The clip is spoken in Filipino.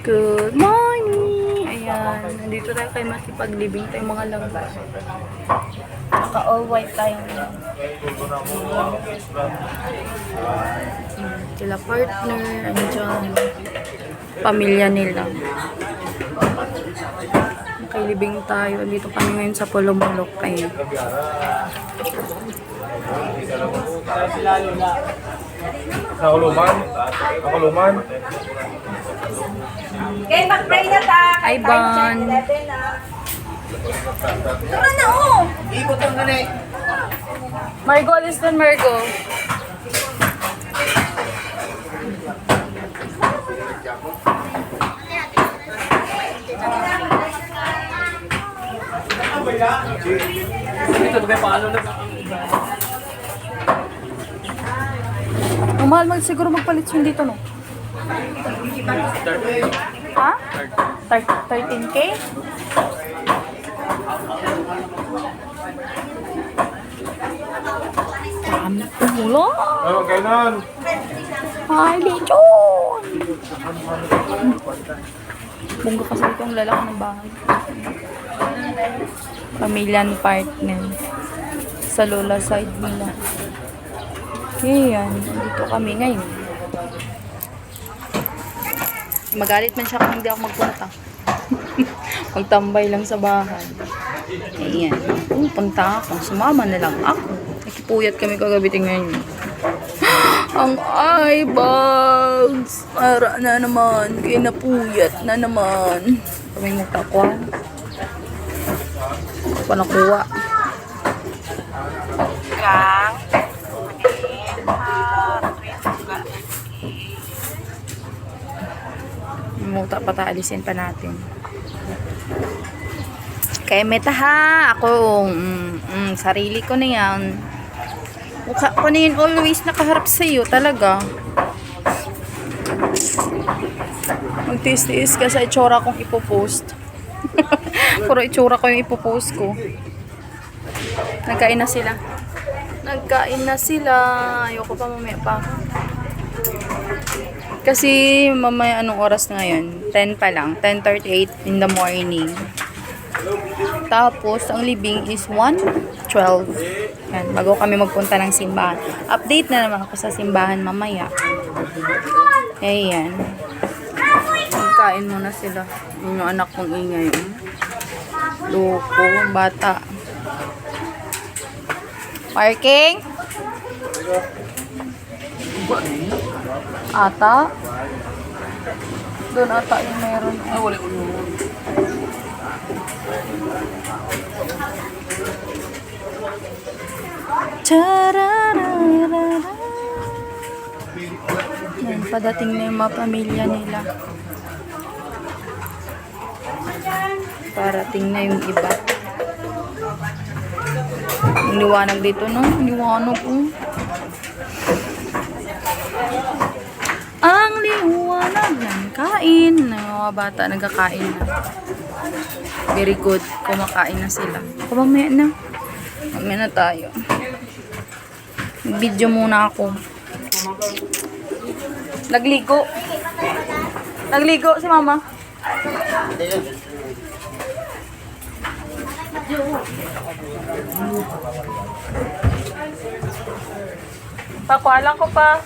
Good morning! Ayan, nandito tayo kay Masipaglibing tayo mga langga. Naka all white tayo ngayon. Sila partner, andyan. Pamilya nila. Nakailibing tayo. Dito kami ngayon sa Pulumulok. Ayan. Sa Kuluman? Sa Kuluman? Okay, mag-pray na ta. Hi, Ban. Tara na, oh! Ikot ang gani. Margo, alis doon, Margo. Dito ba paano na? Ang mahal siguro magpalit yun dito, no? Ha? 13K? Dami ulo. Oh, kailan? Hi, Lechon! Bungga kasi itong lalaki ng bahay. Pamilyan partner. Sa lola side nila. Ayan, dito kami ngayon. Magalit man siya kung hindi ako magpunta. Magtambay lang sa bahay. Ayan. Punta ako. Sumama na lang ako. Nakipuyat kami kagabi tingnan niyo. Ang eye bags. Para na naman. Kinapuyat na naman. Kami magtakwa. Panakuha. Kang. Muta pa taalisin pa natin. Kaya meta ha. Ako, sarili ko na yan. Mukha ko na yun always nakaharap sa iyo talaga. Magtiis-tiis ka sa itsura kong ipopost. Puro itsura ko yung ipopost ko. Nagkain na sila. Nagkain na sila. Ayoko pa mamaya pa. Kasi mamaya anong oras na ngayon? 10 pa lang. 10:38 in the morning. Tapos, ang libing is 1:12. Yan, bago kami magpunta ng simbahan. Update na naman ako sa simbahan mamaya. Ayan. Magkain muna sila. Yun yung anak kong ingay. Loko, bata. Parking? Ata? Doon ata yung meron. Ah, wala ko yun. Charararara. Yan, padating na yung mga pamilya nila. Parating na yung iba. Ang liwanag dito, no? Ang liwanag, oh. Ang liwanag ng kain. Mga bata nagkakain na. Very good. Kumakain na sila. Mamaya na. Mamaya na tayo. Video muna ako. Nagligo. Nagligo si mama. Pakualan ko pa.